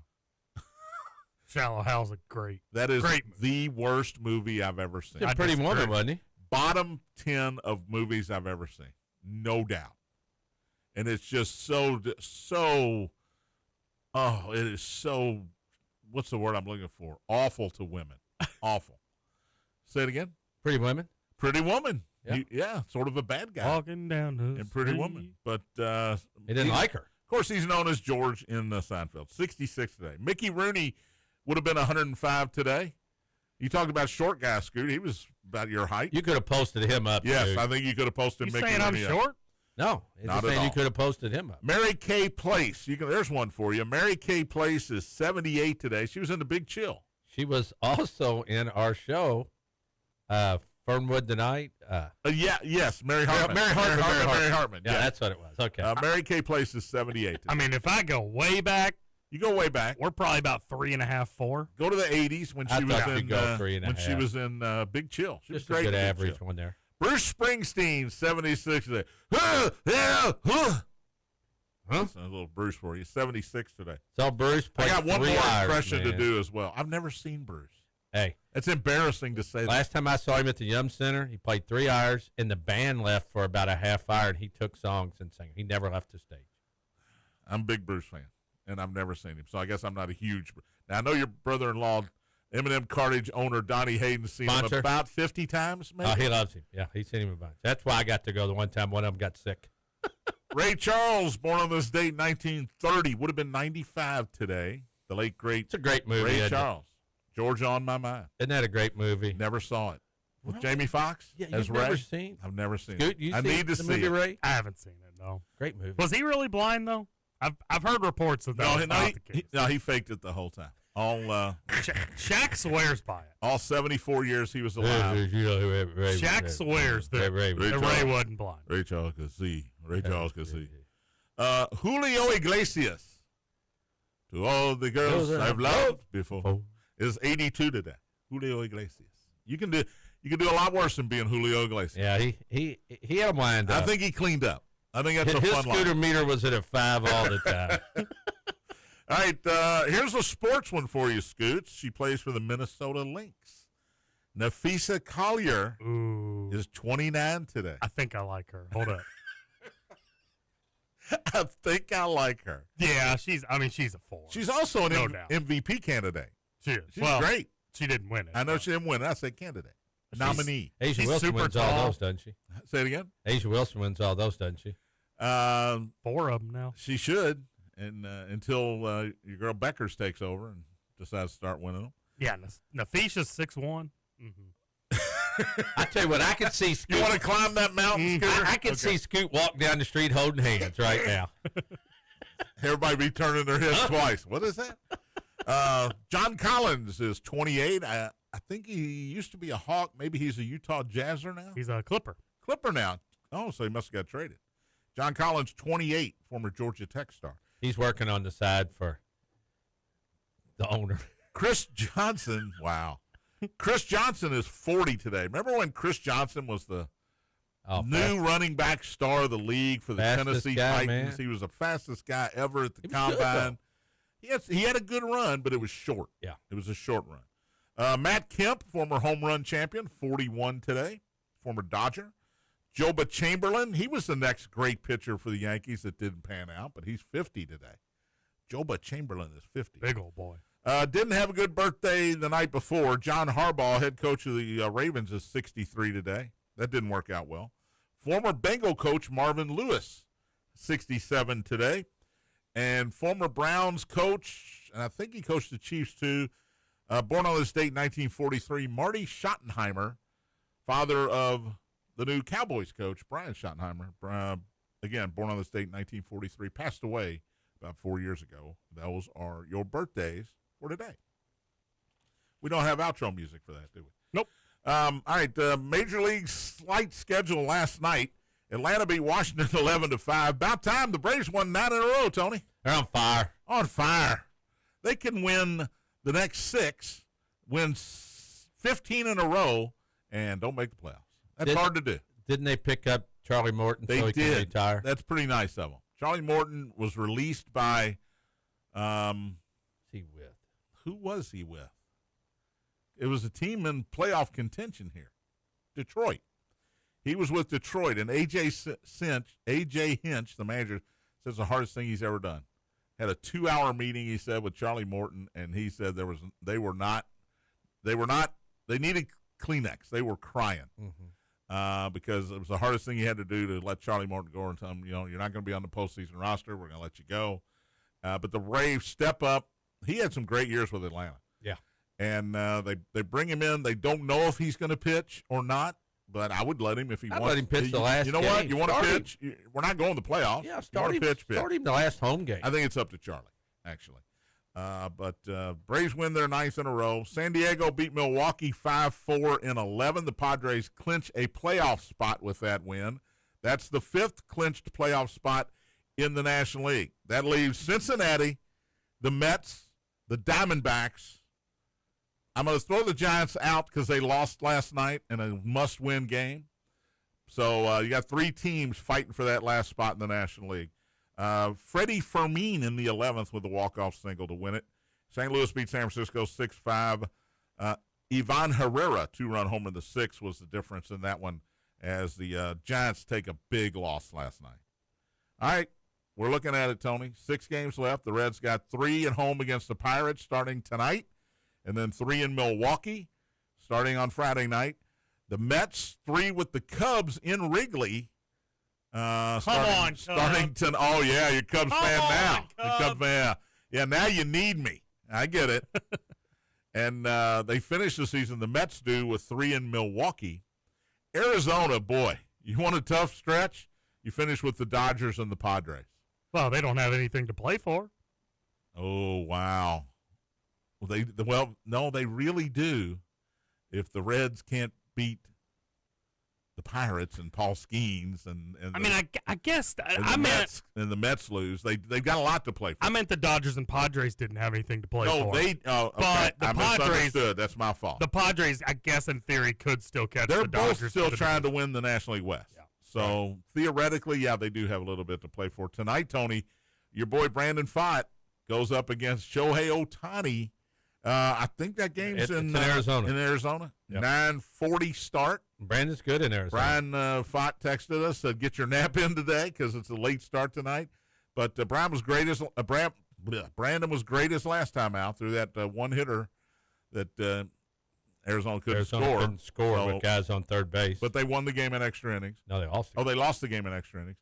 Shallow Hal's a great. That is Great movie. the worst movie I've ever seen. He's a pretty disagree. woman, wasn't he? Bottom 10 of movies I've ever seen. No doubt. And it's just so, it is so, what's the word I'm looking for? Awful to women. Awful. Say it again. Pretty women. Pretty Woman. Yeah. Sort of a bad guy. Walking down the in Pretty street. Woman. But He didn't like her. Of course, he's known as George in Seinfeld. 66 today. Mickey Rooney would have been 105 today. You talked about short guy, Scoot. He was about your height. You could have posted him up. Yes, dude. I think you could have posted You Mickey saying I'm Rooney up. short? No, it's Not just at saying you all. could have posted him up. Mary Kay Place. There's one for you. Mary Kay Place is 78 today. She was in The Big Chill. She was also in our show, Fernwood Tonight. Yes, Mary Hartman. Mary Hartman. Yeah, that's what it was. Okay. Mary Kay Place is 78 today. I mean, if I go way back, You go way back. we're probably about 3.5, 4. Go to the 80s when I she was thought in you'd go 3.5. when she was in Big Chill. She was Just a great good in Big average Chill. one there. Bruce Springsteen, 76 today. Huh? That's a little Bruce for you. 76 today. So Bruce I played got one 3 more hours, impression to man. do as well. I've never seen Bruce. Hey, It's embarrassing to say that. last time I saw him at the Yum Center, he played 3 hours, and the band left for about a half hour, and he took songs and sang. He never left the stage. I'm a big Bruce fan, and I've never seen him, so I guess I'm not a huge. Now I know your brother-in-law, M&M Cartage owner Donnie Hayden's seen him Sponsor. about 50 times, maybe. Oh, he loves him. Yeah, he's seen him a bunch. That's why I got to go the one time one of them got sick. Ray Charles, born on this date, 1930, would have been 95 today. The late great It's a great movie. Ray isn't it? Charles, Georgia on My Mind. Isn't that a great movie? Never saw it with What? Jamie Foxx Yeah, as you've Ray. never seen. I've never seen Scoot, it. you I seen need to the see movie it. Ray? I haven't seen it, no. Great movie. Was he really blind, though? I've heard reports that was not the case. He faked it the whole time. All Shaq swears by it. all 74 years he was alive. Shaq swears that Ray Ray Charles. wasn't blind. Ray Charles could see. Ray Charles could see. Julio Iglesias, to all the girls Those are- I've loved before, is 82 today. Julio Iglesias. You can do a lot worse than being Julio Iglesias. Yeah, he had a wind up. I think he cleaned up. I think that's a his fun scooter line. meter was at a 5 all the time. All right, here's a sports one for you, Scoots. She plays for the Minnesota Lynx. Nafisa Collier Ooh. is 29 today. I think I like her. Hold up. I think I like her. Yeah, she's a 4. She's also an No doubt. MVP candidate. She is. She's Well, great. she didn't win it. I know but she didn't win. I said candidate. Nominee. Asia She's Wilson super wins all tall. those, doesn't she? Say it again. Asia Wilson wins all those, doesn't she? 4 of them now. She should, and until your girl Beckers takes over and decides to start winning them. Yeah, Nafisha's 6'1". Mm-hmm. I tell you what, I can see Scoot. You want to climb that mountain, Scooter? I can see Scoot walk down the street holding hands right now. Everybody be turning their heads twice. What is that? John Collins is 28. I think he used to be a Hawk. Maybe he's a Utah Jazzer now. He's a Clipper. Clipper now. Oh, so he must have got traded. John Collins, 28, former Georgia Tech star. He's working on the side for the owner. Chris Johnson, wow. Chris Johnson is 40 today. Remember when Chris Johnson was the new running back star of the league for the Fastest Tennessee guy, Titans? man. He was the fastest guy ever at the He was good, combine. He had a good run, but it was short. Yeah. It was a short run. Matt Kemp, former home run champion, 41 today, former Dodger. Joba Chamberlain, he was the next great pitcher for the Yankees that didn't pan out, but he's 50 today. Joba Chamberlain is 50. Big old boy. Didn't have a good birthday the night before. John Harbaugh, head coach of the Ravens, is 63 today. That didn't work out well. Former Bengal coach Marvin Lewis, 67 today. And former Browns coach, and I think he coached the Chiefs too, born on this date, 1943, Marty Schottenheimer, father of the new Cowboys coach, Brian Schottenheimer. Again, born on this date, 1943, passed away about 4 years ago. Those are your birthdays for today. We don't have outro music for that, do we? Nope. All right, Major League slight schedule last night. Atlanta beat Washington 11-5. About time the Braves won 9 in a row, Tony. They're on fire. On fire. They can win the next 6, win 15 in a row, and don't make the playoffs. That's hard to do. Didn't they pick up Charlie Morton They so he did. can retire? That's pretty nice of them. Charlie Morton was released by, He with. who was he with? It was a team in playoff contention here, Detroit. He was with Detroit, and A.J. Hinch, the manager, says the hardest thing he's ever done. Had a 2-hour meeting, he said, with Charlie Morton, and he said they needed Kleenex. They were crying because it was the hardest thing he had to do to let Charlie Morton go and tell him, you're not going to be on the postseason roster. We're going to let you go. But the Braves step up. He had some great years with Atlanta. Yeah. And they bring him in. They don't know if he's going to pitch or not, but I would let him if he I'd wants. let him pitch the last You know what? game. You want to Start him. pitch? We're not going to the playoffs. Yeah, You start wanna him. pitch. Start him the last home game. I think it's up to Charlie, actually. But Braves win their 9th in a row. San Diego beat Milwaukee 5-4 in 11. The Padres clinch a playoff spot with that win. That's the 5th clinched playoff spot in the National League. That leaves Cincinnati, the Mets, the Diamondbacks. I'm going to throw the Giants out because they lost last night in a must-win game. So you got three teams fighting for that last spot in the National League. Freddie Fermin in the 11th with a walk-off single to win it. St. Louis beat San Francisco 6-5. Ivan Herrera, 2-run homer in the 6th was the difference in that one as the Giants take a big loss last night. All right, we're looking at it, Tony. 6 games left. The Reds got 3 at home against the Pirates starting tonight, and then 3 in Milwaukee starting on Friday night. The Mets, 3 with the Cubs in Wrigley. Starting to, oh, yeah, you're a Cubs fan now. You're a Cubs fan. Yeah, now you need me. I get it. And they finish the season, the Mets do, with 3 in Milwaukee. Arizona, boy, you want a tough stretch? You finish with the Dodgers and the Padres. Well, they don't have anything to play for. Oh, wow. Well, no, they really do. If the Reds can't beat the Pirates and Paul Skeens and I guess the Mets lose, they've got a lot to play for. I meant the Dodgers and Padres didn't have anything to play for. No, okay. But the I Padres, misunderstood. That's my fault. The Padres, I guess, in theory, could still catch They're the Dodgers. both still trying to win the National League West. Yeah. So theoretically, yeah, they do have a little bit to play for. Tonight, Tony, your boy Brandon Pfaadt goes up against Shohei Ohtani. I think that game's in Arizona. In Arizona. Yep. 9:40 start. Brandon's good in Arizona. Brian Pfaadt texted us, said, get your nap in today because it's a late start tonight. But Brandon was great as last time out through that one hitter that Arizona couldn't score. With guys on third base. But they won the game in extra innings. No, they lost. They lost the game in extra innings.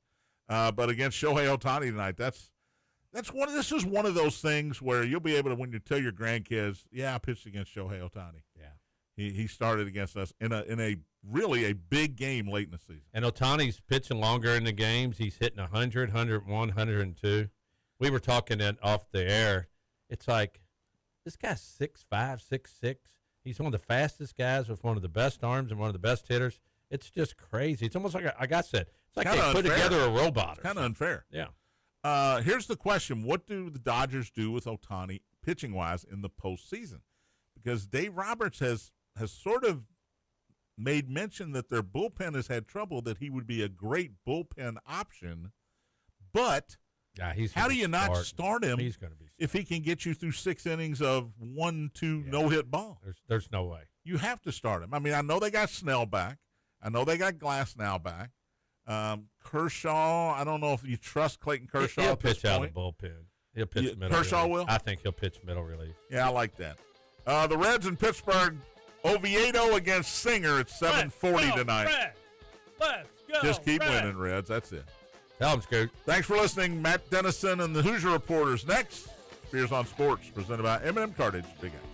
But against Shohei Ohtani tonight, this is one of those things where you'll be able to, when you tell your grandkids, yeah, I pitched against Shohei Ohtani. Yeah. He started against us in a really a big game late in the season. And Ohtani's pitching longer in the games. He's hitting 100, 101, 102. We were talking off the air. It's like, this guy's 6'5", 6'6". He's one of the fastest guys with one of the best arms and one of the best hitters. It's just crazy. It's almost like I said, it's like they put together a robot. It's kind of unfair. Yeah. Here's the question. What do the Dodgers do with Ohtani pitching-wise in the postseason? Because Dave Roberts has sort of made mention that their bullpen has had trouble, that he would be a great bullpen option. But how do you not start him if he can get you through 6 innings of 1-2 no-hit ball? There's no way. You have to start him. I mean, I know they got Snell back. I know they got Glasnow back. Kershaw, I don't know if you trust Clayton Kershaw. He'll pitch out of the bullpen. He'll pitch middle Kershaw relief. will? I think he'll pitch middle relief. Yeah, I like that. The Reds in Pittsburgh, Oviedo against Singer at 7:40 tonight. Red. Let's go. Just keep Red. winning, Reds. That's it. Tell him, Scoot. Thanks for listening. Matt Dennison and the Hoosier Reporters next. Spears on Sports, presented by M&M Cartage. Big Apple.